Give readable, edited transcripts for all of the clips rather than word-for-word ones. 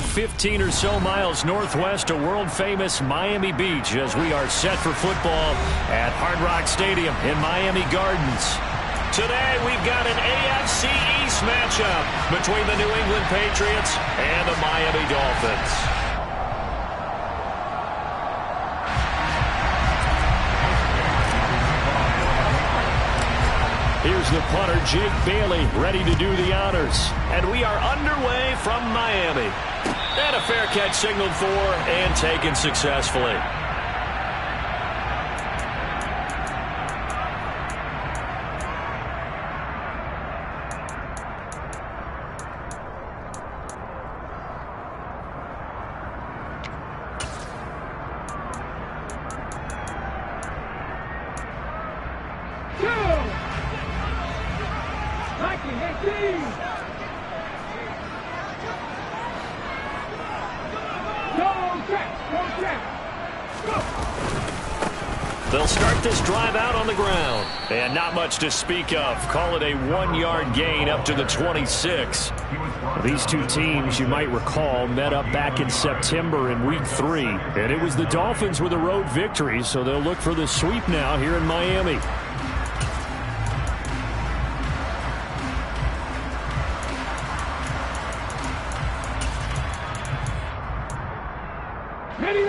about 15 or so miles northwest of world-famous Miami Beach as we are set for football at Hard Rock Stadium in Miami Gardens. Today, we've got an AFC East matchup between the New England Patriots and the Miami Dolphins. Here's the punter, Jake Bailey, ready to do the honors. And we are underway from Miami. And a fair catch signaled for and taken successfully. They'll start this drive out on the ground. And not much to speak of. Call it a 1-yard gain up to the 26. These two teams, you might recall, met up back in September in Week 3. And it was the Dolphins with a road victory, so they'll look for the sweep now here in Miami.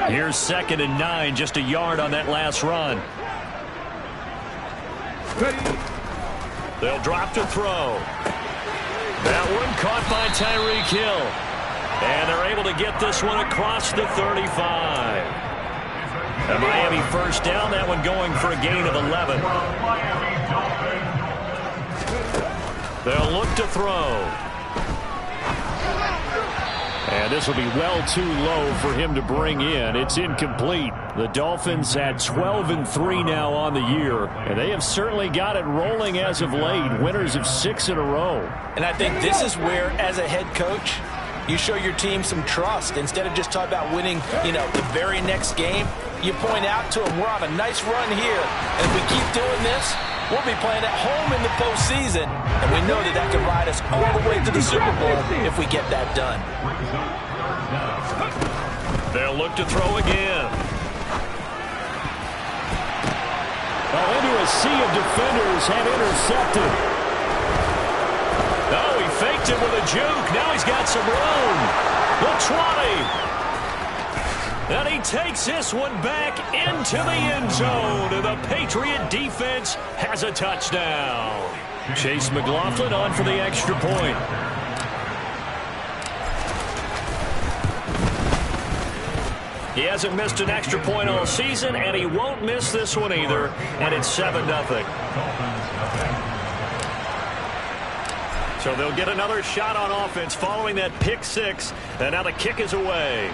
Here's 2nd and 9, just a yard on that last run. They'll drop to throw. That one caught by Tyreek Hill. And they're able to get this one across the 35. A Miami first down, that one going for a gain of 11. They'll look to throw. And this will be well too low for him to bring in. It's incomplete. The Dolphins at 12-3 now on the year, and they have certainly got it rolling as of late. Winners of 6 in a row. And I think this is where, as a head coach, you show your team some trust. Instead of just talking about winning, the very next game, you point out to them, we're on a nice run here, and if we keep doing this, we'll be playing at home in the postseason, and we know that can ride us all the way to the Super Bowl if we get that done. They'll look to throw again. Well, into a sea of defenders and intercepted. Oh, he faked it with a juke. Now he's got some room. The 20. And he takes this one back into the end zone. And the Patriot defense has a touchdown. Chase McLaughlin on for the extra point. He hasn't missed an extra point all season, and he won't miss this one either. And it's 7-0. So they'll get another shot on offense following that pick 6. And now the kick is away.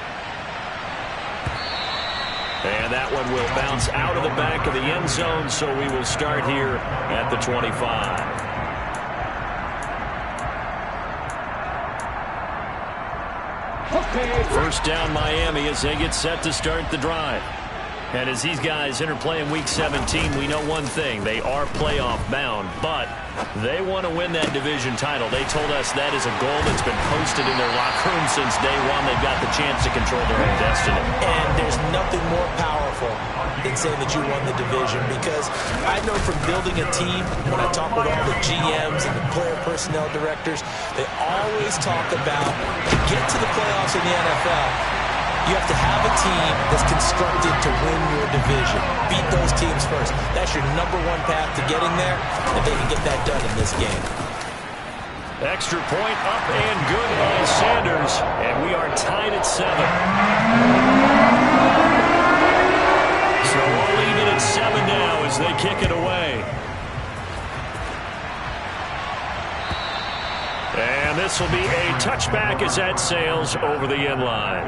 And that one will bounce out of the back of the end zone, so we will start here at the 25. First down Miami as they get set to start the drive. And as these guys interplay in Week 17, we know one thing. They are playoff bound, but they want to win that division title. They told us that is a goal that's been posted in their locker room since day one. They've got the chance to control their own destiny. And there's nothing more powerful than saying that you won the division, because I know from building a team, when I talk with all the GMs and the player personnel directors, they always talk about to get to the playoffs in the NFL, you have to have a team that's constructed to win your division. Beat those teams first. That's your #1 path to getting there, and they can get that done in this game. Extra point up and good by Sanders, and we are tied at 7. So we'll leave it at 7 now as they kick it away. And this will be a touchback as that sails over the end line.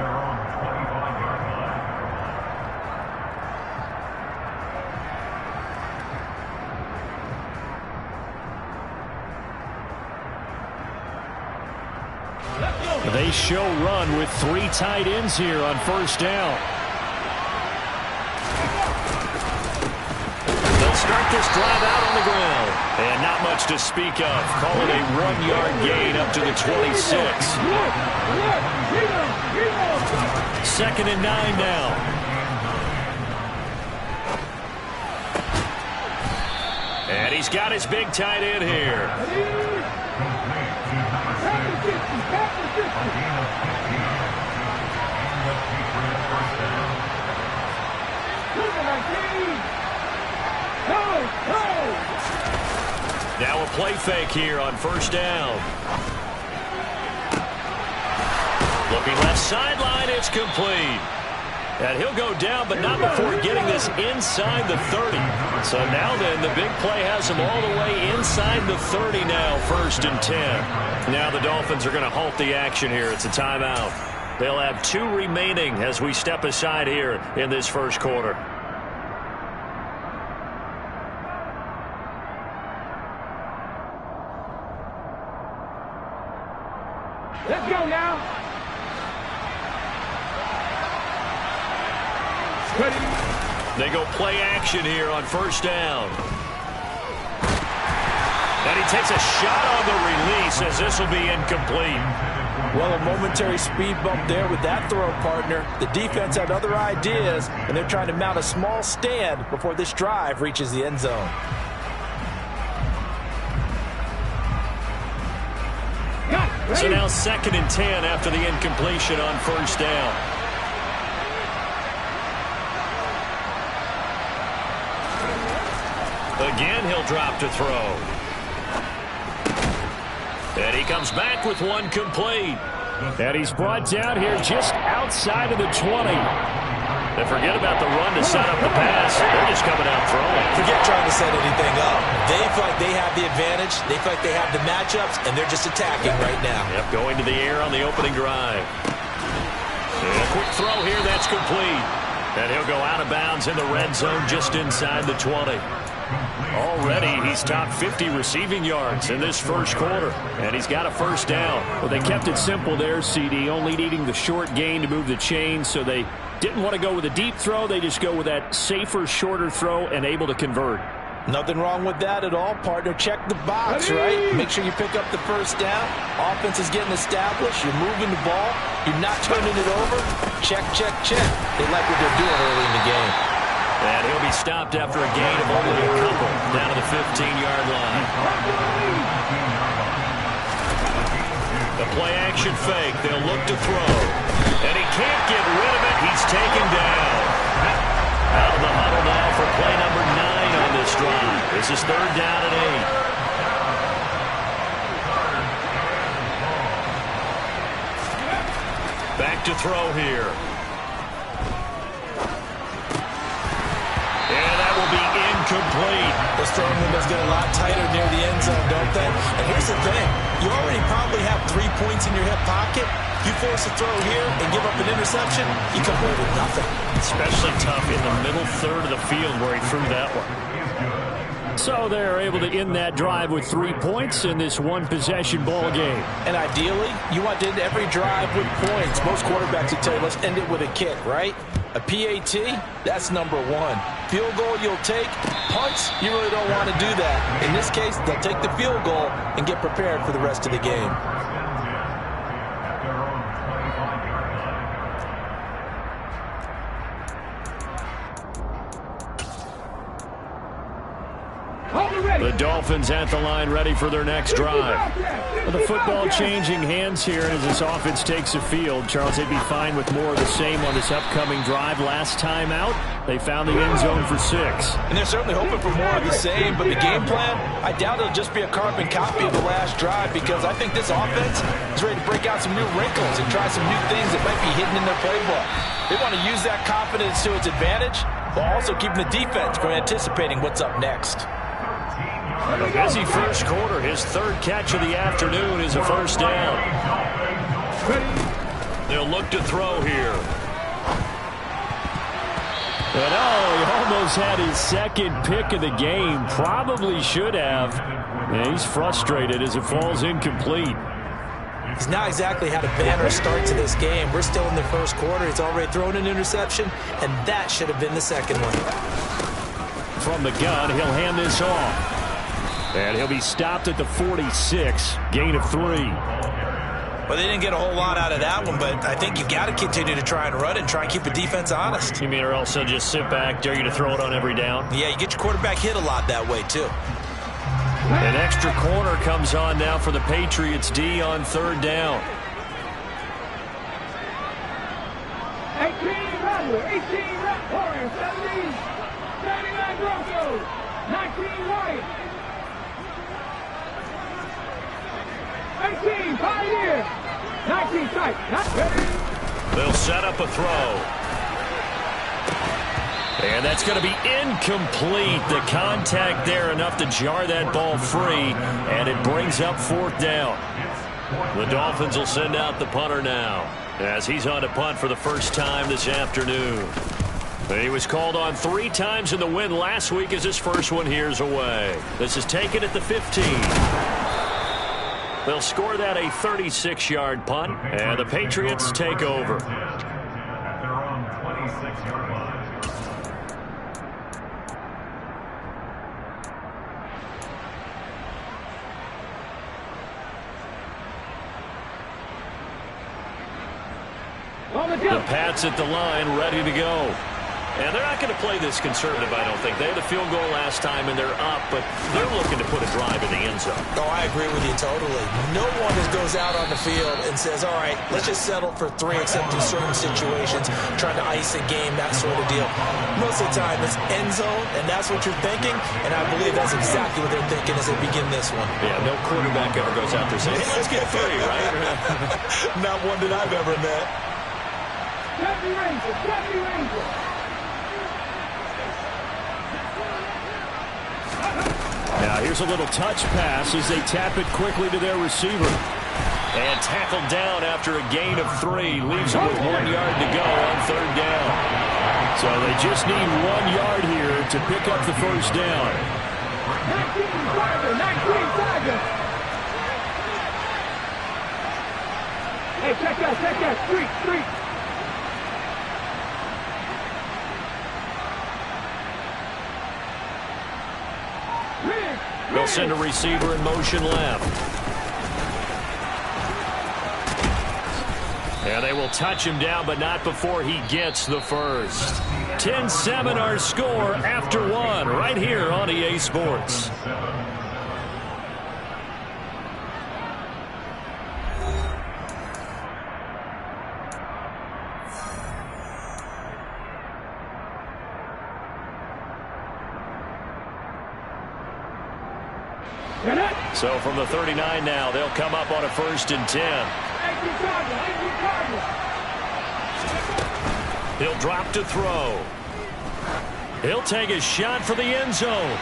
They show run with 3 tight ends here on first down. They'll start this drive out on the ground. And not much to speak of. Call it a 1-yard gain up to the 26. 2nd and 9 now. And he's got his big tight end here. Now a play fake here on 1st down. Looking left sideline, it's complete. And he'll go down, but not before getting this inside the 30. So now then, the big play has him all the way inside the 30 now, 1st and 10. Now the Dolphins are going to halt the action here. It's a timeout. They'll have 2 remaining as we step aside here in this 1st quarter. Let's go now. They go play action here on 1st down. And he takes a shot on the release as this will be incomplete. Well, a momentary speed bump there with that throw, partner. The defense had other ideas, and they're trying to mount a small stand before this drive reaches the end zone. So now 2nd and 10 after the incompletion on 1st down. Again, he'll drop to throw. And he comes back with one complete. And he's brought down here just outside of the 20. They forget about the run to set up the pass. They're just coming out throwing. Forget trying to set anything up. They feel like they have the advantage. They feel like they have the matchups, and they're just attacking right now. Yep, going to the air on the opening drive. And a quick throw here, that's complete. And he'll go out of bounds in the red zone just inside the 20. Already, he's top 50 receiving yards in this 1st quarter. And he's got a 1st down. Well, they kept it simple there, CD, only needing the short gain to move the chain, so they didn't want to go with a deep throw. They just go with that safer, shorter throw and able to convert. Nothing wrong with that at all, partner. Check the box, right? Make sure you pick up the 1st down. Offense is getting established. You're moving the ball. You're not turning it over. Check, check, check. They like what they're doing early in the game. And he'll be stopped after a gain of only a couple down to the 15-yard line. The play action fake. They'll look to throw. And he can't get rid of it. He's taken down. Out of the huddle now for play number 9 on this drive. This is 3rd down and 8. Back to throw here. And that will be incomplete. Those throwing windows get a lot tighter near the end zone, don't they? And here's the thing. You already probably have 3 points in your hip pocket. You force a throw here and give up an interception, you come away with nothing. Especially tough in the middle third of the field where he threw that one. So they're able to end that drive with 3 points in this one-possession ball game. And ideally, you want to end every drive with points. Most quarterbacks will tell you, let's end it with a kick, right? A PAT, that's number 1. Field goal you'll take. Punts, you really don't want to do that. In this case, they'll take the field goal and get prepared for the rest of the game. The Dolphins at the line ready for their next drive. Well, the football changing hands here as this offense takes the field. Charles, they'd be fine with more of the same on this upcoming drive. Last time out, they found the end zone for 6. And they're certainly hoping for more of the same, but the game plan, I doubt it'll just be a carbon copy of the last drive because I think this offense is ready to break out some new wrinkles and try some new things that might be hidden in their playbook. They want to use that confidence to its advantage, while also keeping the defense from anticipating what's up next. A busy 1st quarter. His 3rd catch of the afternoon is a 1st down. They'll look to throw here. And he almost had his 2nd pick of the game. Probably should have. And he's frustrated as it falls incomplete. He's not exactly had a banner start to this game. We're still in the 1st quarter. He's already thrown an interception, and that should have been the 2nd one. from the gun. He'll hand this off. And he'll be stopped at the 46. Gain of 3. Well, they didn't get a whole lot out of that one, but I think you got to continue to try and run it and try and keep the defense honest. You mean or else they'll just sit back, dare you to throw it on every down? Yeah, you get your quarterback hit a lot that way, too. An extra corner comes on now for the Patriots D on 3rd down. 18 Bradley, 18 Warrior, 17, 79 Broncos, 19 White, 18 Pioneer, 19 Sight. They'll set up a throw. And that's going to be incomplete. The contact there enough to jar that ball free, and it brings up 4th down. The Dolphins will send out the punter now, as he's on to punt for the first time this afternoon. He was called on 3 times in the win last week as his first one here's away. This is taken at the 15. They'll score that a 36-yard punt, and the Patriots take over. The Pats at the line, ready to go. And they're not going to play this conservative, I don't think. They had a field goal last time, and they're up, but they're looking to put a drive in the end zone. Oh, I agree with you totally. No one just goes out on the field and says, all right, let's just settle for 3, except in certain situations, trying to ice a game, that sort of deal. Most of the time, it's end zone, and that's what you're thinking, and I believe that's exactly what they're thinking as they begin this one. Yeah, no quarterback ever goes out there saying, hey, let's get 3, right? Not one that I've ever met. Deputy Ranger. Now here's a little touch pass as they tap it quickly to their receiver. And tackled down after a gain of 3. Leaves it with 1 yard to go on 3rd down. So they just need 1 yard here to pick up the first down. 19 Tiger. Hey, check that. Street. They'll send a receiver in motion left. And they will touch him down, but not before he gets the first. 10-7 our score after 1 right here on EA Sports. So from the 39 now, they'll come up on a 1st and 10. He'll drop to throw. He'll take a shot for the end zone.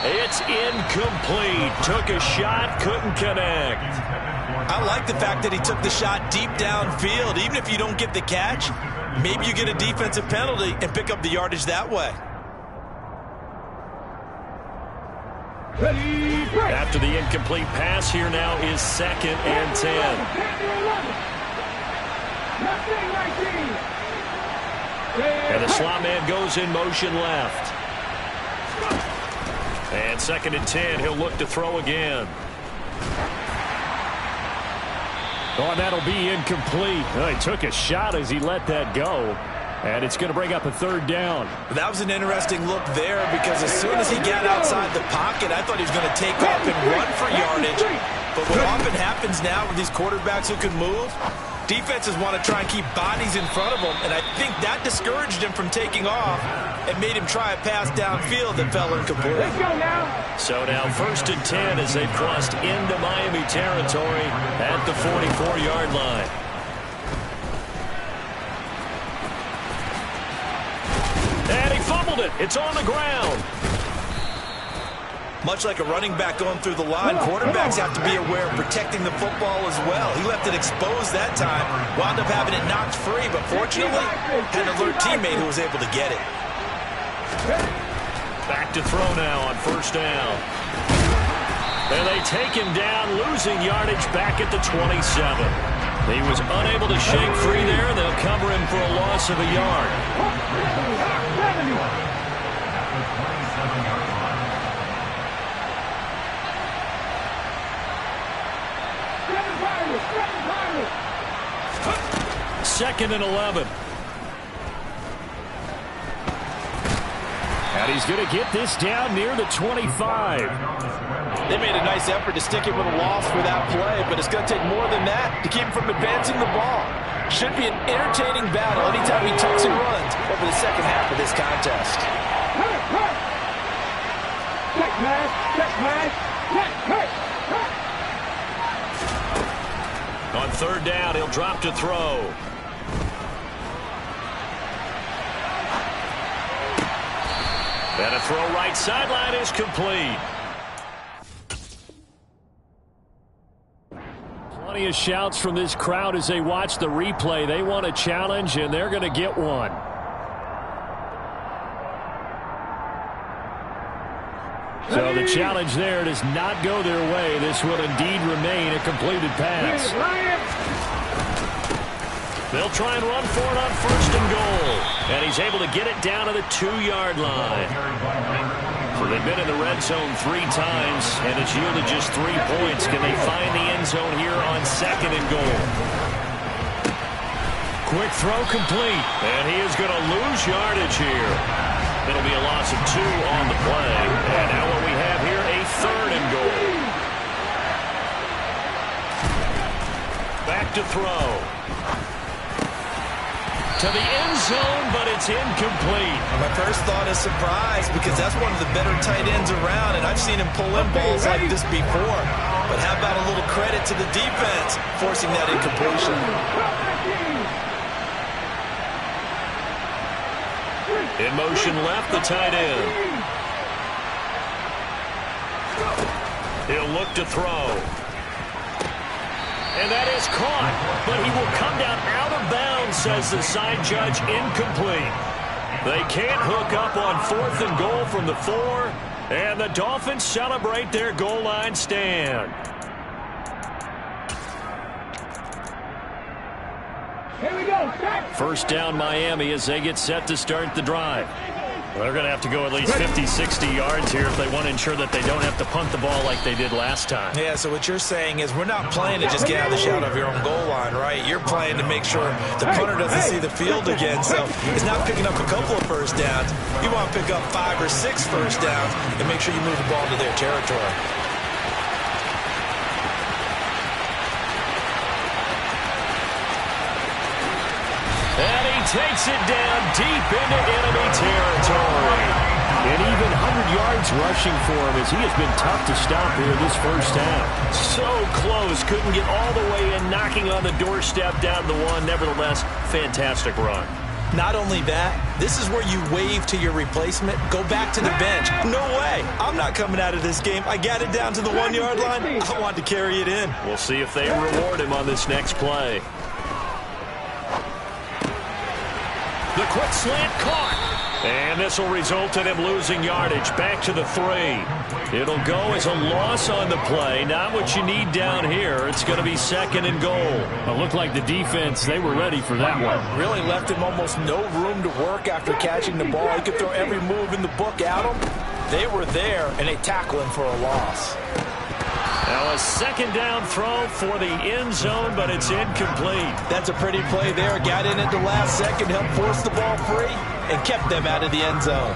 It's incomplete. Took a shot, couldn't connect. I like the fact that he took the shot deep downfield. Even if you don't get the catch, maybe you get a defensive penalty and pick up the yardage that way. After the incomplete pass, here now is 2nd and 10. And the slot man goes in motion left. And 2nd and 10, he'll look to throw again. Oh, that'll be incomplete. He took a shot as he let that go. And it's going to bring up a 3rd down. That was an interesting look there because as soon as he got outside the pocket, I thought he was going to take off and run for yardage. But what often happens now with these quarterbacks who can move, defenses want to try and keep bodies in front of them, and I think that discouraged him from taking off and made him try a pass downfield that fell incomplete. Let's go now. So now 1st and 10 as they've crossed into Miami territory at the 44-yard line. And he fumbled it. It's on the ground. Much like a running back going through the line, quarterbacks have to be aware of protecting the football as well. He left it exposed that time, wound up having it knocked free, but fortunately had an alert teammate who was able to get it. Back to throw now on 1st down. And they take him down, losing yardage back at the 27. He was unable to shake free there. They'll cover him for a loss of a yard. 2nd and 11. And he's going to get this down near the 25. They made a nice effort to stick him with a loss for that play, but it's going to take more than that to keep him from advancing the ball. Should be an entertaining battle anytime he tucks and runs over the second half of this contest. Check, man. Check, man. Check, check. On 3rd down, he'll drop to throw. And a throw right sideline is complete. Plenty of shouts from this crowd as they watch the replay. They want a challenge, and they're going to get one. So the challenge there does not go their way. This will indeed remain a completed pass. They'll try and run for it on 1st and goal. And he's able to get it down to the 2-yard line. So they've been in the red zone 3 times, and it's yielded just 3 points. Can they find the end zone here on 2nd and goal? Quick throw complete. And he is going to lose yardage here. It'll be a loss of 2 on the play. And now what we have here, a 3rd and goal. Back to throw. To the end zone, but it's incomplete. My first thought is surprise because that's one of the better tight ends around, and I've seen him pull in balls like this before. But how about a little credit to the defense forcing that incompletion? In motion left, the tight end. He'll look to throw. And that is caught, but he will come down out of bounds, says the side judge, incomplete. They can't hook up on 4th and goal from the 4, and the Dolphins celebrate their goal line stand. Here we go. Check. 1st down Miami as they get set to start the drive. Well, they're going to have to go at least 50, 60 yards here if they want to ensure that they don't have to punt the ball like they did last time. Yeah, so what you're saying is we're not playing to just get out of the shadow of your own goal line, right? You're playing to make sure the punter doesn't see the field again. So it's not picking up a couple of 1st downs. You want to pick up 5 or 6 1st downs and make sure you move the ball to their territory. And he takes it down deep into enemy territory. And even 100 yards rushing for him as he has been tough to stop here this 1st half. So close. Couldn't get all the way in, knocking on the doorstep down to the 1. Nevertheless, fantastic run. Not only that, this is where you wave to your replacement, go back to the bench. No way. I'm not coming out of this game. I got it down to the 1-yard line. I want to carry it in. We'll see if they reward him on this next play. The quick slant caught. And this will result in him losing yardage. Back to the 3. It'll go as a loss on the play. Not what you need down here. It's going to be 2nd and goal. It looked like the defense, they were ready for that one. Really left him almost no room to work after catching the ball. He could throw every move in the book at him. They were there, and they tackle him for a loss. Now a 2nd down throw for the end zone, but it's incomplete. That's a pretty play there. Got in at the last second, helped force the ball free, and kept them out of the end zone.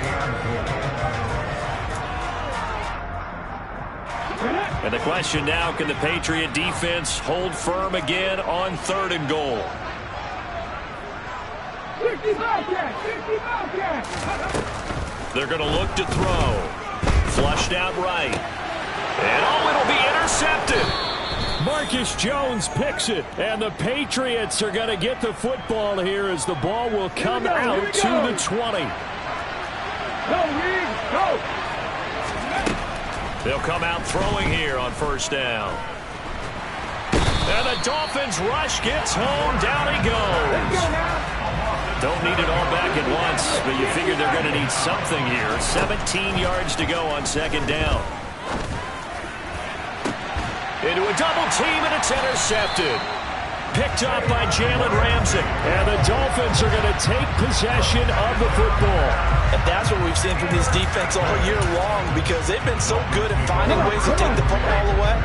And the question now, can the Patriot defense hold firm again on 3rd and goal? 50 Bobcats. 50 Bobcats. They're going to look to throw. Flushed out right. And oh, it'll be intercepted. Marcus Jones picks it, and the Patriots are going to get the football here as the ball will come out to the 20. Go, Reed. Go. They'll come out throwing here on 1st down. And the Dolphins rush gets home. Down he goes. Don't need it all back at once, but you figure they're going to need something here. 17 yards to go on 2nd down. Into a double team, and it's intercepted. picked up by Jalen Ramsey. And the Dolphins are going to take possession of the football. And that's what we've seen from this defense all year long, because they've been so good at finding ways to take the football away.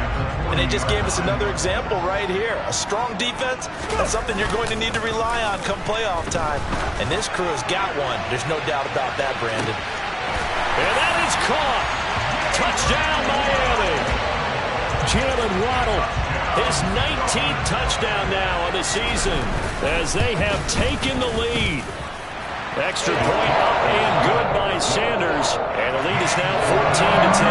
And they just gave us another example right here. A strong defense, that's something you're going to need to rely on come playoff time. And this crew has got one. There's no doubt about that, Brandon. And that is caught. Touchdown, Miami. Jalen Waddle, his 19th touchdown now of the season, as they have taken the lead. Extra point up and good by Sanders, and the lead is now 14-10.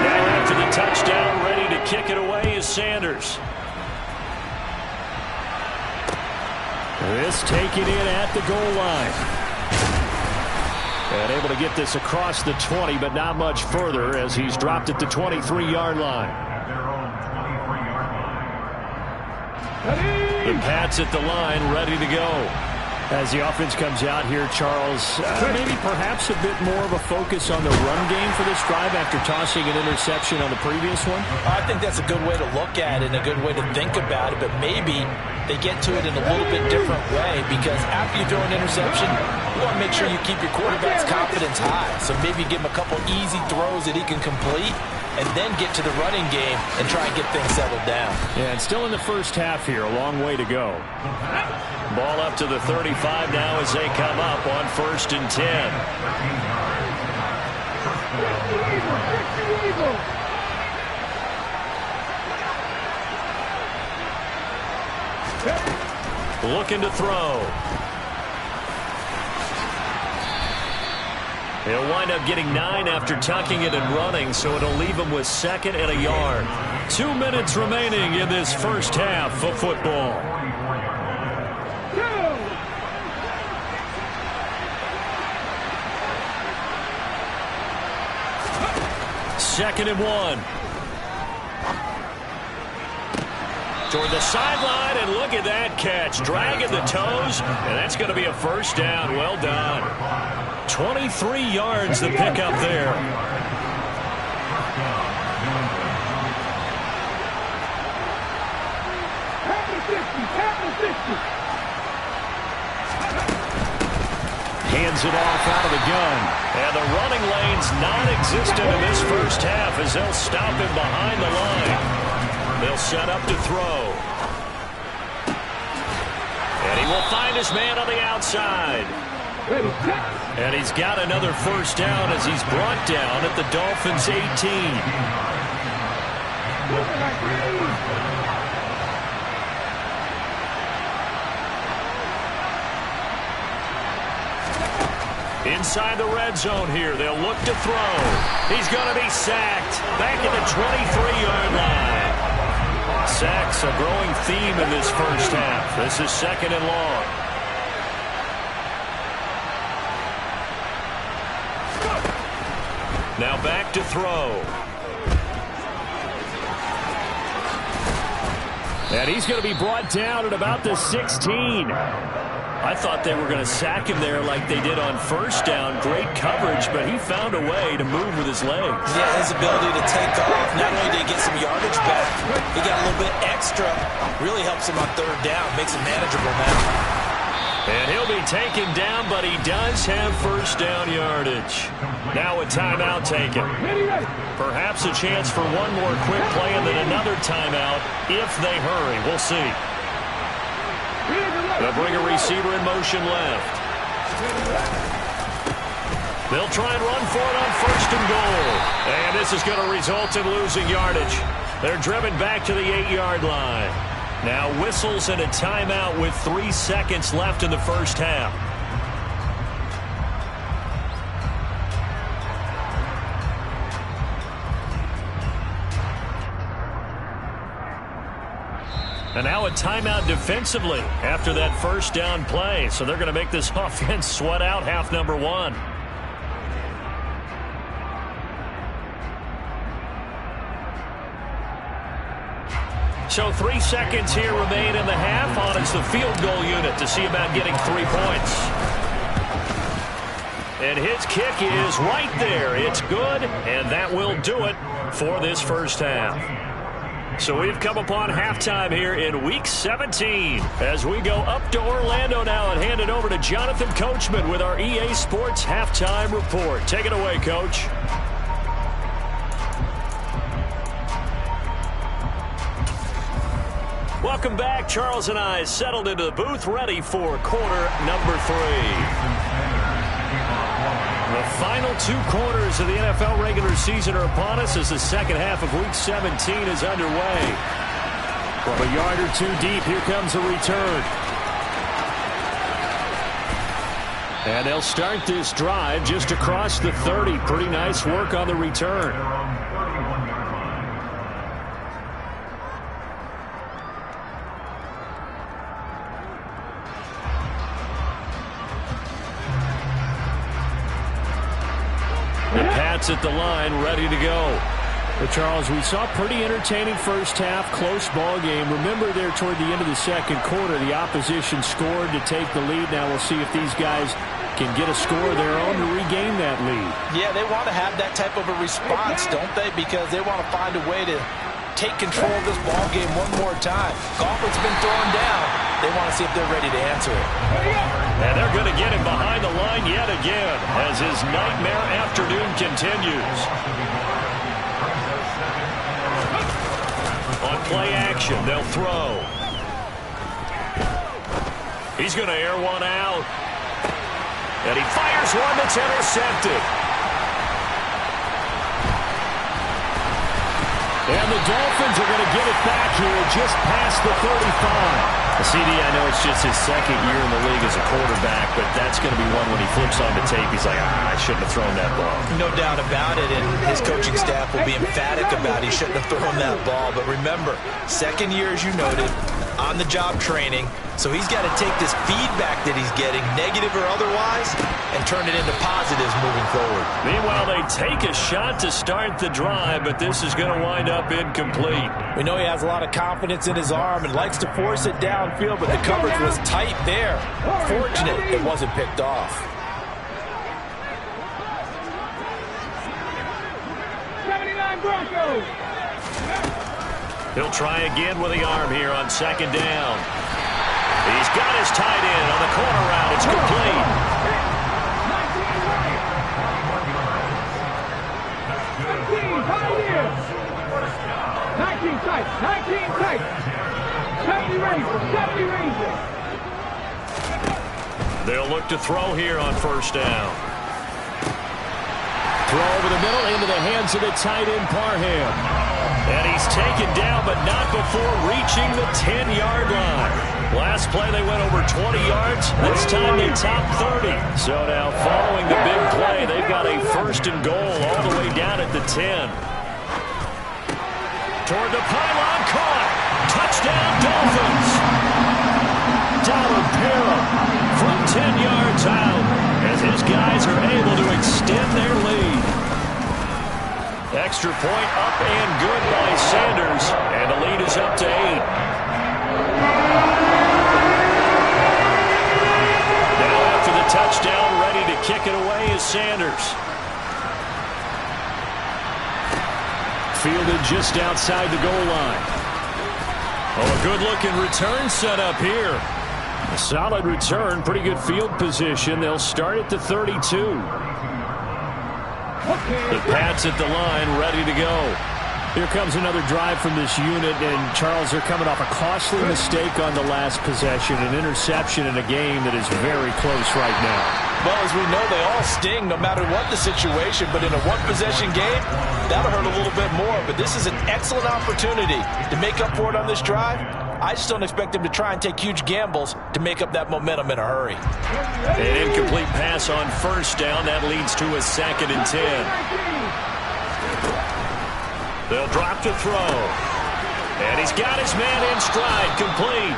Now after the touchdown, ready to kick it away is Sanders. This taken in at the goal line. And able to get this across the 20, but not much further as he's dropped at the 23-yard line. The Pats at the line, ready to go. As the offense comes out here, Charles, maybe perhaps a bit more of a focus on the run game for this drive after tossing an interception on the previous one? I think that's a good way to look at it and a good way to think about it, but maybe they get to it in a little bit different way, because after you throw an interception, you want to make sure you keep your quarterback's confidence high. So maybe give him a couple easy throws that he can complete, and then get to the running game and try and get things settled down. Yeah, and still in the first half here, a long way to go. Ball up to the 35 now as they come up on 1st and 10. Looking to throw. He'll wind up getting 9 after tucking it and running, so it'll leave him with 2nd and a yard. 2 minutes remaining in this first half of football. Second and 1. Toward the sideline, and look at that catch. Dragging the toes, and that's going to be a first down. Well done. 23 yards the pickup there. Hands it off out of the gun. And the running lane's non-existent in this first half as they'll stop him behind the line. They'll set up to throw. And he will find his man on the outside. And he's got another first down as he's brought down at the Dolphins' 18. Inside the red zone here, they'll look to throw. He's going to be sacked back at the 23-yard line. Sacks a growing theme in this first half. This is 2nd and long. Now back to throw. And he's going to be brought down at about the 16. I thought they were going to sack him there like they did on first down. Great coverage, but he found a way to move with his legs. Yeah, his ability to take off. Not only did he get some yardage back, he got a little bit extra. Really helps him on 3rd down. Makes it manageable now. And he'll be taken down, but he does have first down yardage. Now a timeout taken. Perhaps a chance for one more quick play and then another timeout if they hurry. We'll see. They'll bring a receiver in motion left. They'll try and run for it on 1st and goal. And this is going to result in losing yardage. They're driven back to the 8-yard line. Now whistles and a timeout with 3 seconds left in the first half. And now a timeout defensively after that first down play. So they're going to make this offense sweat out half number 1. So 3 seconds here remain in the half on it's the field goal unit to see about getting 3 points. And his kick is right there. It's good, and that will do it for this first half. So we've come upon halftime here in Week 17 as we go up to Orlando now and hand it over to Jonathan Coachman with our EA Sports Halftime Report. Take it away, Coach. Welcome back. Charles and I settled into the booth ready for quarter number 3. The final 2 quarters of the NFL regular season are upon us as the second half of Week 17 is underway. From a yard or 2 deep, here comes a return. And they'll start this drive just across the 30. Pretty nice work on the return. At the line, ready to go. But Charles, we saw pretty entertaining first half, close ball game. Remember there toward the end of the second quarter, the opposition scored to take the lead. Now we'll see if these guys can get a score of their own to regain that lead. Yeah, they want to have that type of a response, don't they? Because they want to find a way to take control of this ball game one more time. Gauntlet's been thrown down. They want to see if they're ready to answer it. And they're going to get him behind the line yet again as his nightmare afternoon continues. On play action, they'll throw. He's going to air one out. And he fires one that's intercepted. And the Dolphins are going to get it back here just past the 35. CD, I know it's just his second year in the league as a quarterback, but that's going to be one when he flips on the tape. He's like, I shouldn't have thrown that ball. No doubt about it, and his coaching staff will be emphatic about he shouldn't have thrown that ball. But remember, second year, as you noted, on-the-job training. So he's got to take this feedback that he's getting, negative or otherwise, and turn it into positives moving forward. Meanwhile, they take a shot to start the drive, but this is going to wind up incomplete. We know he has a lot of confidence in his arm and likes to force it downfield, but the coverage was tight there. Fortunate it wasn't picked off. 79 Broncos. He'll try again with the arm here on second down. He's got his tight end on the corner route. It's complete. 19 tight. 19 tight. 70 Rangers. They'll look to throw here on first down. Throw over the middle into the hands of the tight end Parham. And he's taken down, but not before reaching the 10-yard line. Last play, they went over 20 yards. This time, they topped 30. So now, following the big play, they've got a first and goal all the way down at the 10. Toward the pylon, caught. Touchdown, Dolphins. Dalvin Parham from 10 yards out as his guys are able to extend their lead. Extra point up and good by Sanders, and the lead is up to 8. Now after the touchdown, ready to kick it away is Sanders. Fielded just outside the goal line. Oh, a good-looking return set up here. A solid return, pretty good field position. They'll start at the 32. The Pats at the line, ready to go. Here comes another drive from this unit, and Charles, they're coming off a costly mistake on the last possession, an interception in a game that is very close right now. Well, as we know, they all sting no matter what the situation, but in a one-possession game, that'll hurt a little bit more. But this is an excellent opportunity to make up for it on this drive. I just don't expect them to try and take huge gambles to make up that momentum in a hurry. An incomplete pass on first down. That leads to a 2nd and 10. They'll drop to throw. And he's got his man in stride, complete.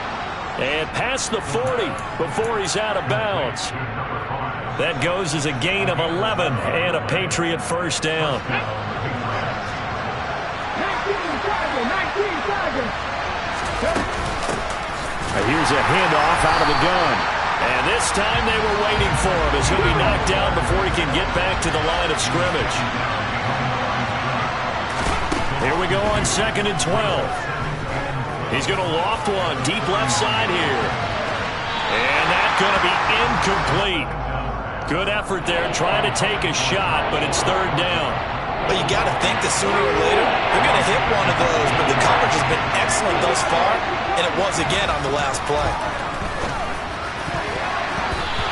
And past the 40 before he's out of bounds. That goes as a gain of 11 and a Patriot first down. 19 Here's a handoff out of the gun. And this time they were waiting for him as he'll be knocked down before he can get back to the line of scrimmage. Here we go on 2nd and 12. He's going to loft one deep left side here. And that's going to be incomplete. Good effort there trying to take a shot, but it's 3rd down. Well, you got to think that sooner or later they're going to hit one of those, but the coverage has been excellent thus far, and it was again on the last play.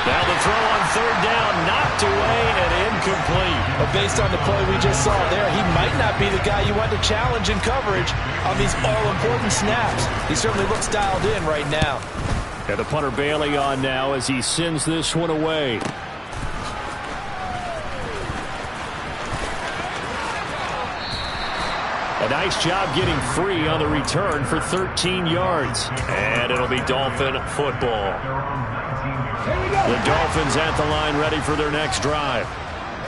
Now the throw on 3rd down, knocked away and incomplete. But based on the play we just saw there, he might not be the guy you want to challenge in coverage on these all-important snaps. He certainly looks dialed in right now. And the punter Bailey on now as he sends this one away. A nice job getting free on the return for 13 yards. And it'll be Dolphin football. The Dolphins at the line ready for their next drive.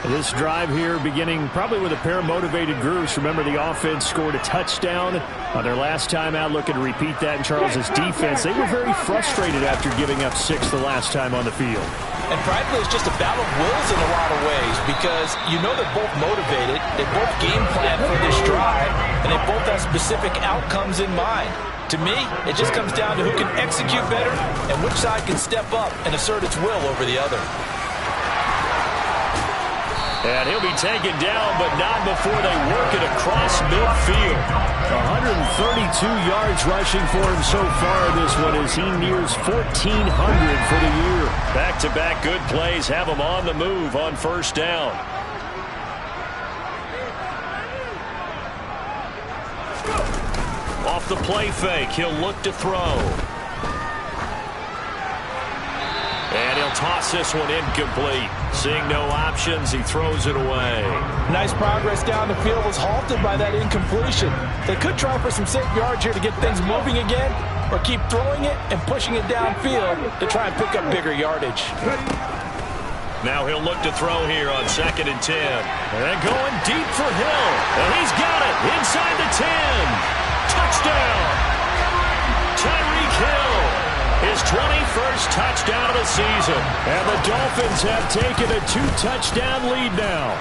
This drive here beginning probably with a pair of motivated groups. Remember, the offense scored a touchdown on their last time out, looking to repeat that in Charles's defense. They were very frustrated after giving up 6 the last time on the field. And frankly, it's just a battle of wills in a lot of ways because you know they're both motivated, they both game plan for this drive, and they both have specific outcomes in mind. To me, it just comes down to who can execute better and which side can step up and assert its will over the other. And he'll be taken down, but not before they work it across midfield. 132 yards rushing for him so far this one as he nears 1,400 for the year. Back-to-back good plays have him on the move on 1st down. Off the play fake, he'll look to throw. And he'll toss this one incomplete. Seeing no options, he throws it away. Nice progress down the field was halted by that incompletion. They could try for some safe yards here to get things moving again, or keep throwing it and pushing it downfield to try and pick up bigger yardage. Now he'll look to throw here on 2nd and 10. And going deep for Hill. And he's got it inside the 10. Touchdown. Tyreek Hill. His 21st touchdown of the season. And the Dolphins have taken a 2-touchdown lead now.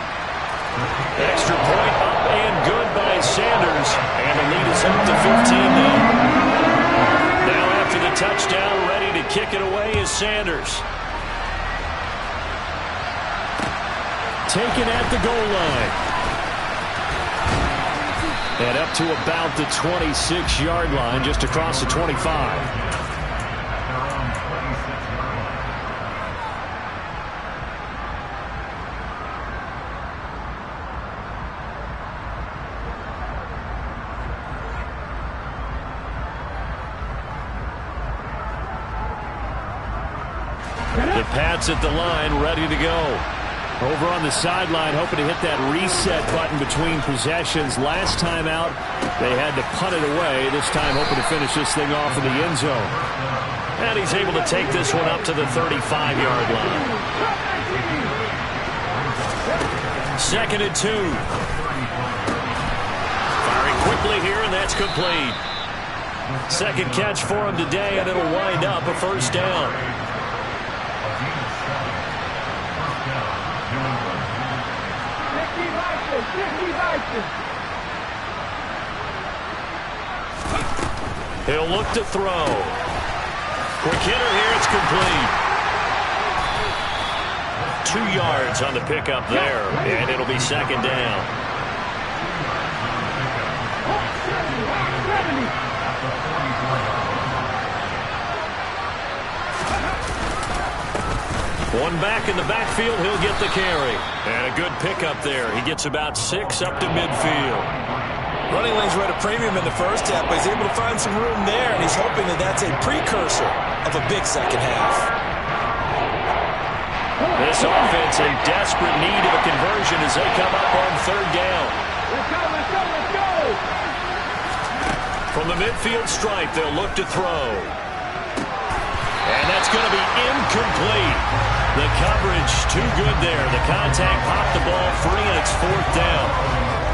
Extra point up and good by Sanders. And the lead is up to 15 now. Now after the touchdown, ready to kick it away is Sanders. Taken at the goal line. And up to about the 26-yard line, just across the 25. The Pats at the line, ready to go. Over on the sideline, hoping to hit that reset button between possessions. Last time out, they had to punt it away. This time, hoping to finish this thing off in the end zone. And he's able to take this one up to the 35-yard line. 2nd and 2. Firing quickly here, and that's complete. Second catch for him today, and it'll wind up a 1st down. He'll look to throw. Quick hitter here, it's complete. 2 yards on the pickup there, and it'll be 2nd down. One back in the backfield, he'll get the carry. And a good pickup there. He gets about 6 up to midfield. Running lanes were at a premium in the first half, but he's able to find some room there, and he's hoping that that's a precursor of a big second half. This offense in desperate need of a conversion as they come up on 3rd down. Let's go, let's go, let's go! From the midfield stripe, they'll look to throw. And that's going to be incomplete. The coverage too good there. The contact popped the ball free, and it's 4th down.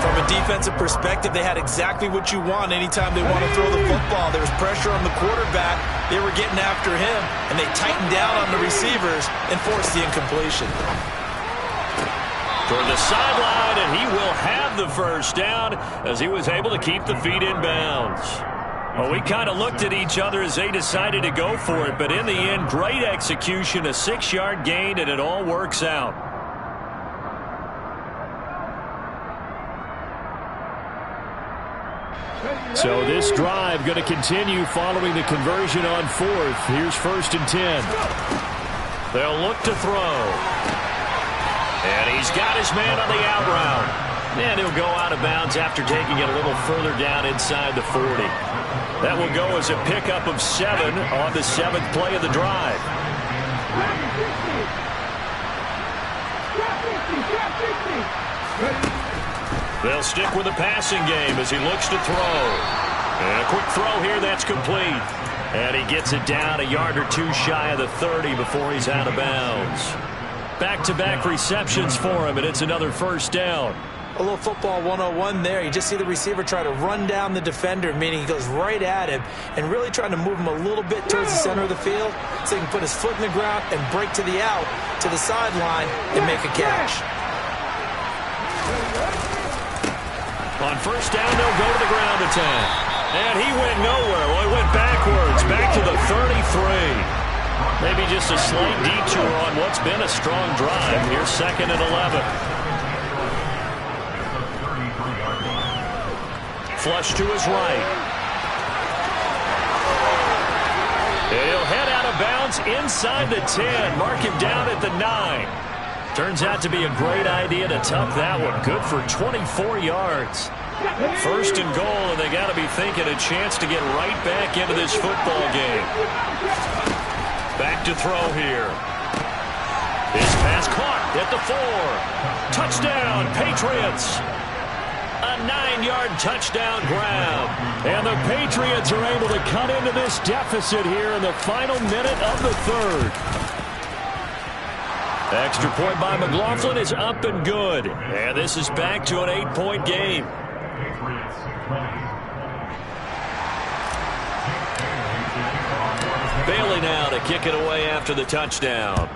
From a defensive perspective, they had exactly what you want anytime they want to throw the football. There was pressure on the quarterback. They were getting after him, and they tightened down on the receivers and forced the incompletion. toward the sideline, and he will have the first down as he was able to keep the feet in bounds. Well, we kind of looked at each other as they decided to go for it, but in the end, great execution, a 6-yard gain, and it all works out. So this drive going to continue following the conversion on 4th. Here's 1st and 10. They'll look to throw. And he's got his man on the out route. And he'll go out of bounds after taking it a little further down inside the 40. That will go as a pickup of 7 on the 7th play of the drive. They'll stick with the passing game as he looks to throw. And a quick throw here that's complete. And he gets it down a yard or two shy of the 30 before he's out of bounds. Back-to-back receptions for him, and it's another first down. A little football 101 there. You just see the receiver try to run down the defender, meaning he goes right at him and really trying to move him a little bit towards the center of the field so he can put his foot in the ground and break to the out, to the sideline, and make a catch. On first down, they'll go to the ground attack. And he went nowhere. Well, he went backwards, back to the 33. Maybe just a slight detour on what's been a strong drive. Here's 2nd and 11. Flush to his right. And he'll head out of bounds inside the 10. Mark him down at the 9. Turns out to be a great idea to tuck that one. Good for 24 yards. 1st and goal, and they got to be thinking a chance to get right back into this football game. Back to throw here. His pass caught at the 4. Touchdown, Patriots. A 9-yard touchdown grab. And the Patriots are able to cut into this deficit here in the final minute of the 3rd. Extra point by McLaughlin is up and good. And this is back to an 8-point game. Bailey now to kick it away after the touchdown.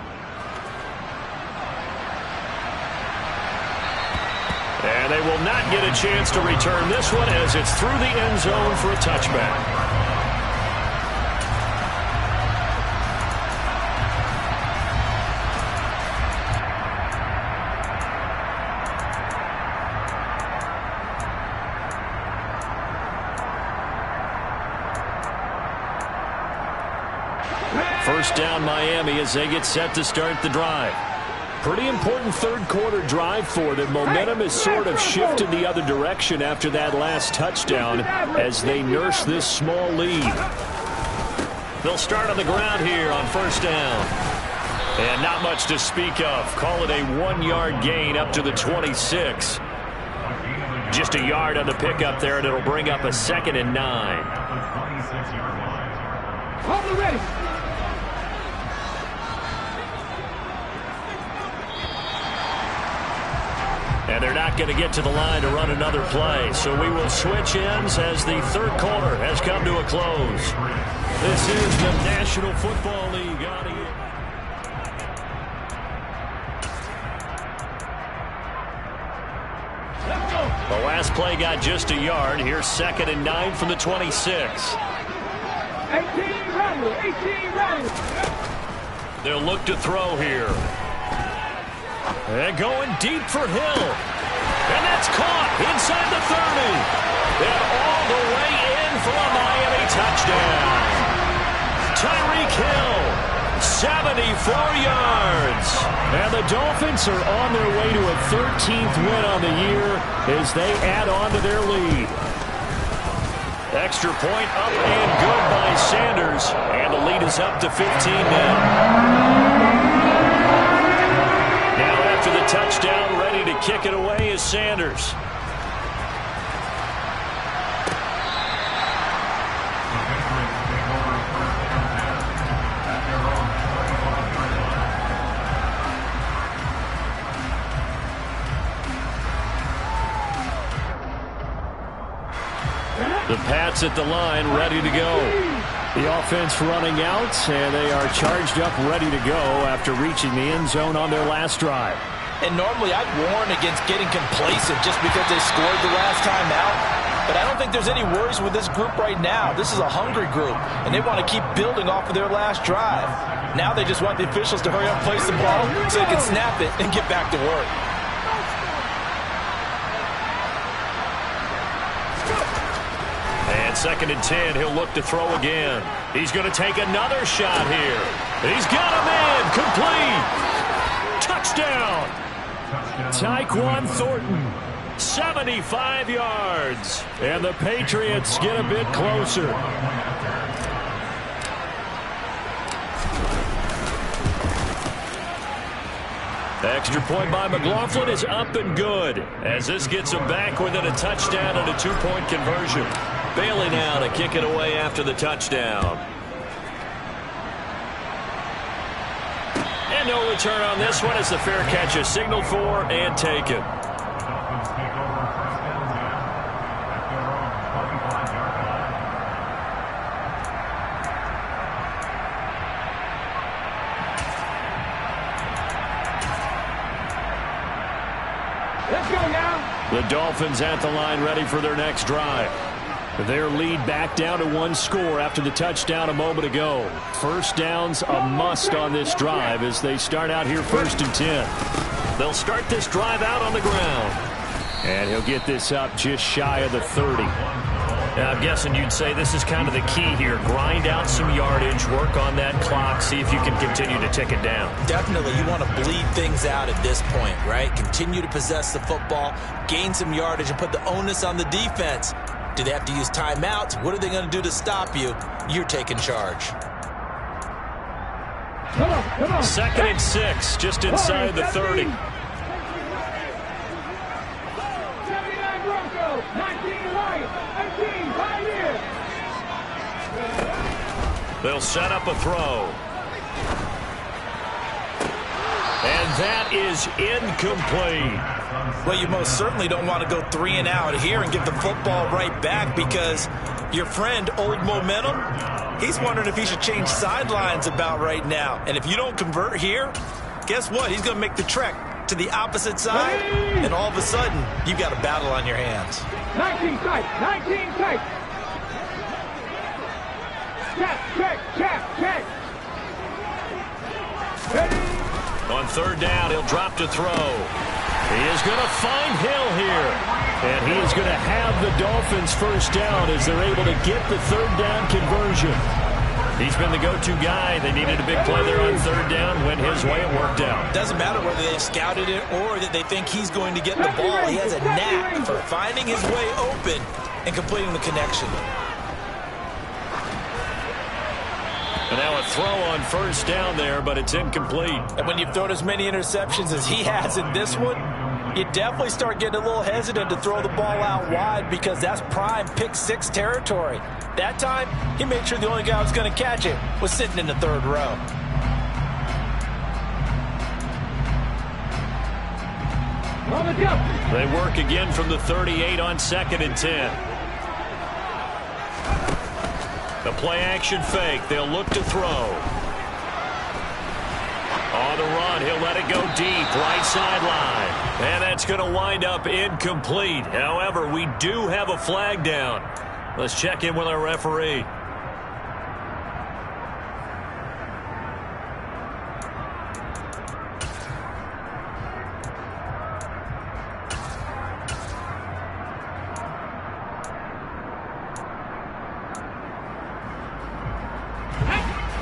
And they will not get a chance to return this one as it's through the end zone for a touchback. First down Miami as they get set to start the drive. Pretty important 3rd quarter drive for them. Momentum has sort of shifted the other direction after that last touchdown as they nurse this small lead. They'll start on the ground here on first down. And not much to speak of. Call it a 1-yard gain up to the 26. Just a yard on the pickup there, and it'll bring up a 2nd and 9. Ready. And they're not going to get to the line to run another play. So we will switch ends as the 3rd quarter has come to a close. This is the National Football League audio. The last play got just a yard. Here's 2nd and 9 from the 26. 18 rally. They'll look to throw here. And going deep for Hill. And that's caught inside the 30. And all the way in for a Miami touchdown. Tyreek Hill, 74 yards. And the Dolphins are on their way to a 13th win on the year as they add on to their lead. Extra point up and good by Sanders. And the lead is up to 15 now. After the touchdown, ready to kick it away is Sanders. The Pats at the line, ready to go. The offense running out, and they are charged up, ready to go after reaching the end zone on their last drive. And normally I'd warn against getting complacent just because they scored the last time out. But I don't think there's any worries with this group right now. This is a hungry group, and they want to keep building off of their last drive. Now they just want the officials to hurry up and place the ball so they can snap it and get back to work. And 2nd and 10, he'll look to throw again. He's going to take another shot here. He's got him in, complete. Touchdown. Tyquan Thornton, 75 yards. And the Patriots get a bit closer. Extra point by McLaughlin is up and good, as this gets him back within a touchdown and a 2-point conversion. Bailey now to kick it away after the touchdown. And no return on this one as the fair catch is signaled for and taken. Let's go now. The Dolphins at the line ready for their next drive. Their lead back down to 1 score after the touchdown a moment ago. First down's a must on this drive as they start out here 1st and 10. They'll start this drive out on the ground. And he'll get this up just shy of the 30. Now, I'm guessing you'd say this is kind of the key here. Grind out some yardage, work on that clock, see if you can continue to tick it down. Definitely, you want to bleed things out at this point, right? Continue to possess the football, gain some yardage, and put the onus on the defense. Do they have to use timeouts? What are they going to do to stop you? You're taking charge. Come on. 2nd and 6, just inside the 30. 79 Broncos, 19 right, 18 Pioneers. They'll set up a throw. And that is incomplete. Well, you most certainly don't want to go 3 and out here and give the football right back because your friend, Old Momentum, he's wondering if he should change sidelines about right now. And if you don't convert here, guess what? He's going to make the trek to the opposite side, and all of a sudden, you've got a battle on your hands. 19 tight, 19 tight. Check. Ready? On 3rd down, he'll drop to throw. He is going to find Hill here. And he is going to have the Dolphins first down as they're able to get the 3rd down conversion. He's been the go-to guy. They needed a big play there on 3rd down. Went his way, it worked out. Doesn't matter whether they scouted it or that they think he's going to get the ball. He has a knack for finding his way open and completing the connection. And now a throw on 1st down there, but it's incomplete. And when you've thrown as many interceptions as he has in this one, you definitely start getting a little hesitant to throw the ball out wide because that's prime pick 6 territory. That time, he made sure the only guy who was going to catch it was sitting in the 3rd row. They work again from the 38 on 2nd and 10. The play action fake. They'll look to throw. On the run, he'll let it go deep, right sideline. And that's going to wind up incomplete. However, we do have a flag down. Let's check in with our referee.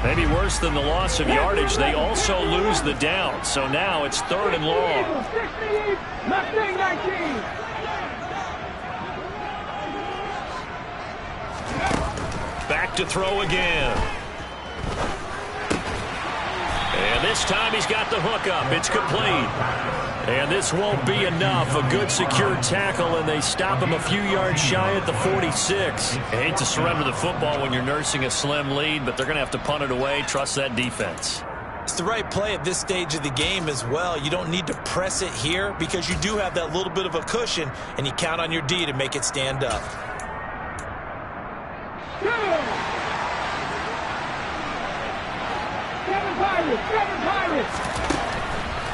Maybe worse than the loss of yardage, they also lose the down. So now it's 3rd and long. 19. Back to throw again. And this time he's got the hook up. It's complete. And this won't be enough. A good secure tackle, and they stop him a few yards shy at the 46. I hate to surrender the football when you're nursing a slim lead, but they're going to have to punt it away. Trust that defense. It's the right play at this stage of the game as well. You don't need to press it here because you do have that little bit of a cushion, and you count on your D to make it stand up. Seven Pirates.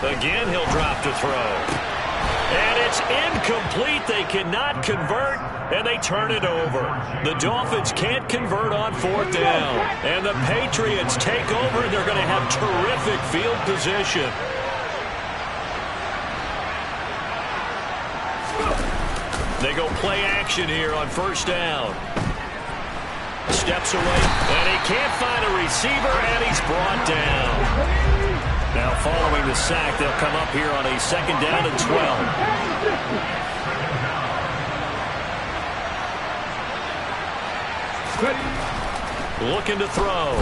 Again, he'll drop to throw. And it's incomplete. They cannot convert, and they turn it over. The Dolphins can't convert on 4th down. And the Patriots take over, and they're going to have terrific field position. They go play action here on 1st down. Steps away, and he can't find a receiver, and he's brought down. Now following the sack, they'll come up here on a 2nd down and 12. Looking to throw.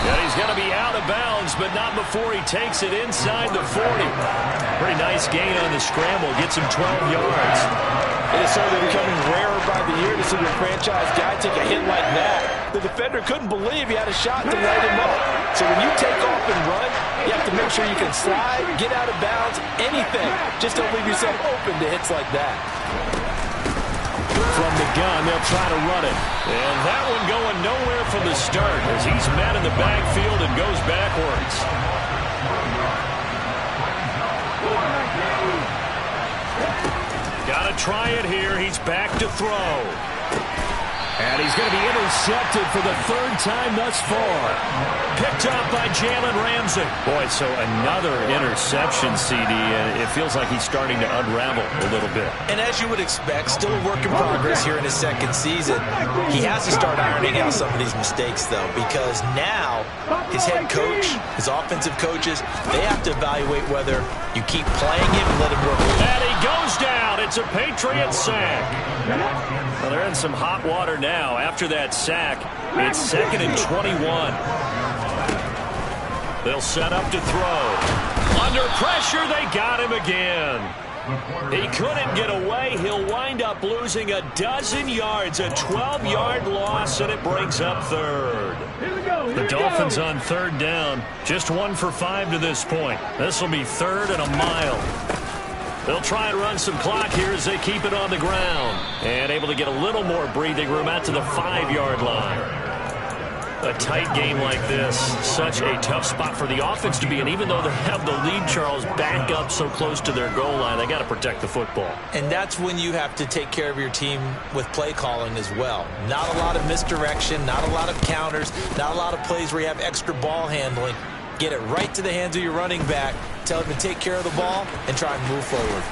And he's going to be out of bounds, but not before he takes it inside the 40. Pretty nice gain on the scramble. Gets him 12 yards. It is certainly becoming rarer by the year to see your franchise guy take a hit like that. The defender couldn't believe he had a shot to light him up. So when you take off and run, you have to make sure you can slide, get out of bounds, anything. Just don't leave yourself open to hits like that. From the gun, they'll try to run it. And that one going nowhere from the start as he's met in the backfield and goes backwards. Got to try it here. He's back to throw. And he's going to be intercepted for the 3rd time thus far. Picked up by Jalen Ramsey. Boy, so another interception, CD, and it feels like he's starting to unravel a little bit. And as you would expect, still a work in progress here in his 2nd season. He has to start ironing out some of these mistakes, though, because now his head coach, his offensive coaches, they have to evaluate whether you keep playing him and let him work. And he goes down. It's a Patriot sack. Well, they're in some hot water now. After that sack, it's 2nd and 21. They'll set up to throw. Under pressure, they got him again. He couldn't get away. He'll wind up losing 12 yards, a 12-yard loss, and it brings up 3rd. The Dolphins on 3rd down, just 1 for 5 to this point. This will be 3rd and a mile. They'll try and run some clock here as they keep it on the ground. And able to get a little more breathing room out to the 5-yard line. A tight game like this, such a tough spot for the offense to be in. Even though they have the lead, Charles, back up so close to their goal line, they got to protect the football. And that's when you have to take care of your team with play calling as well. Not a lot of misdirection, not a lot of counters, not a lot of plays where you have extra ball handling. Get it right to the hands of your running back, tell him to take care of the ball, and try and move forward.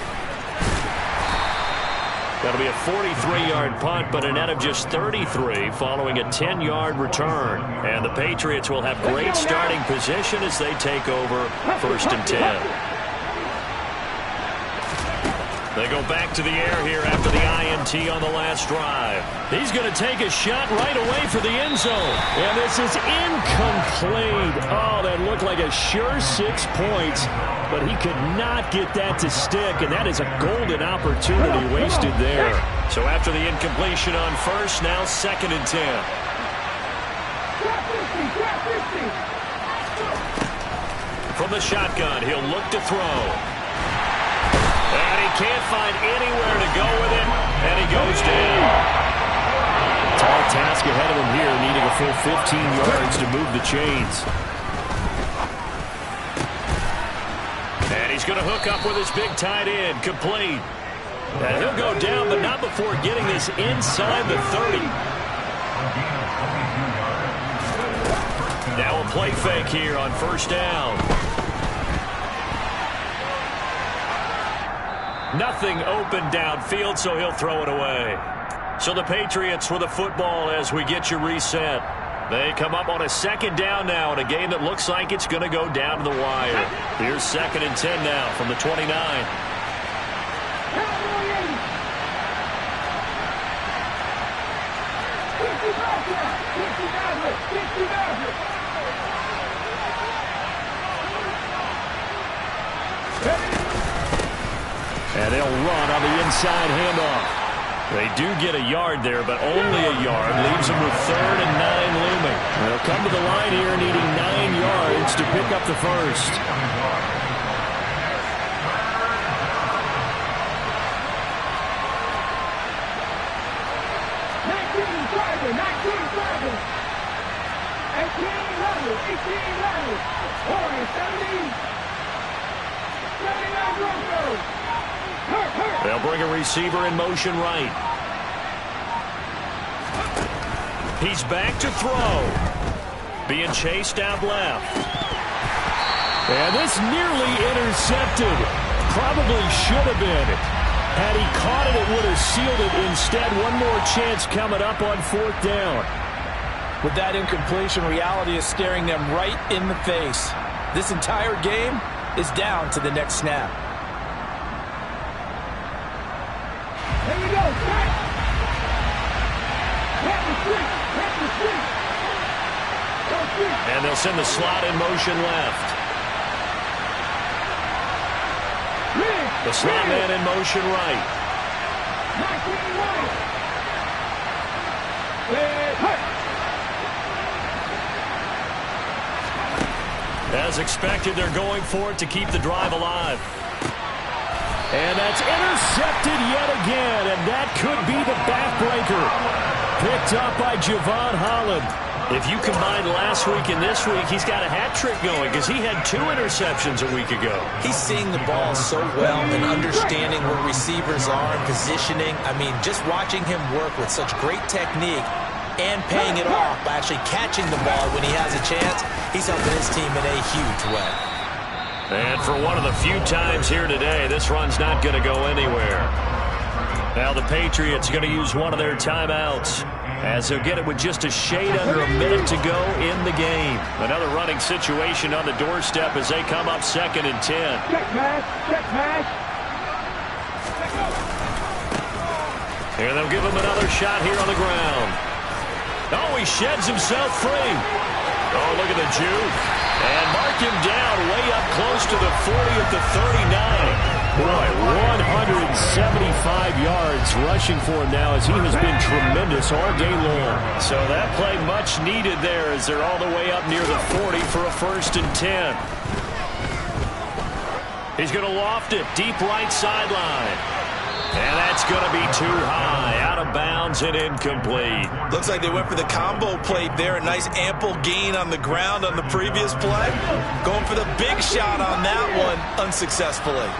That'll be a 43-yard punt, but a net of just 33 following a 10-yard return. And the Patriots will have great starting position as they take over 1st and 10. They go back to the air here after the INT on the last drive. He's going to take a shot right away for the end zone. And this is incomplete. Oh, that looked like a sure 6 points. But he could not get that to stick, and that is a golden opportunity wasted there. So after the incompletion on 1st, now 2nd and 10. From the shotgun, he'll look to throw. And he can't find anywhere to go with it, and he goes down. Tall task ahead of him here, needing a full 15 yards to move the chains. And he's going to hook up with his big tight end, complete. And he'll go down, but not before getting this inside the 30. Now a play fake here on 1st down. Nothing open downfield, so he'll throw it away. So the Patriots with the football as we get you reset. They come up on a 2nd down now in a game that looks like it's going to go down to the wire. Here's 2nd and 10 now from the 29. And they'll run on the inside handoff. They do get a yard there, but only a yard. Leaves them with 3rd and 9 looming. They'll come to the line here needing 9 yards to pick up the 1st. They'll bring a receiver in motion right. He's back to throw. Being chased out left. And this nearly intercepted. Probably should have been. Had he caught it, it would have sealed it. Instead, one more chance coming up on 4th down. With that incompletion, reality is staring them right in the face. This entire game is down to the next snap. Here we go, back. Back the street. And they'll send the slot in motion left. The slot man in motion right. As expected, they're going for it to keep the drive alive. And that's intercepted yet again, and that could be the backbreaker. Picked up by Javon Holland. If you combine last week and this week, he's got a hat trick going because he had 2 interceptions a week ago. He's seeing the ball so well and understanding where receivers are and positioning. I mean, just watching him work with such great technique and paying it off by actually catching the ball when he has a chance, he's helping his team in a huge way. And for one of the few times here today, this run's not going to go anywhere. Now the Patriots are going to use one of their timeouts, as they'll get it with just a shade under a minute to go in the game. Another running situation on the doorstep as they come up 2nd and 10. Check pass. And they'll give him another shot here on the ground. Oh, he sheds himself free. Oh, look at the juke. And mark him down way up close to the 40 at the 39. Boy, 175 yards rushing for him now, as he has been tremendous all day long. So that play much needed there as they're all the way up near the 40 for a 1st and 10. He's going to loft it deep right sideline. And that's going to be too high, out of bounds and incomplete. Looks like they went for the combo plate there. A nice ample gain on the ground on the previous play. Going for the big shot on that one unsuccessfully.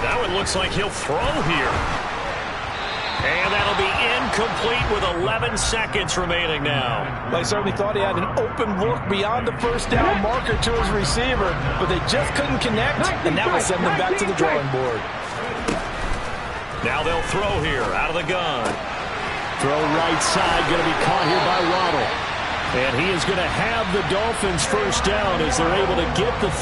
Now it looks like he'll throw here. And that'll be incomplete with 11 seconds remaining now. I certainly thought he had an open look beyond the 1st down marker to his receiver, but they just couldn't connect, and that will send them back to the drawing board. Now they'll throw here out of the gun. Throw right side, going to be caught here by Waddle. And he is going to have the Dolphins 1st down as they're able to get the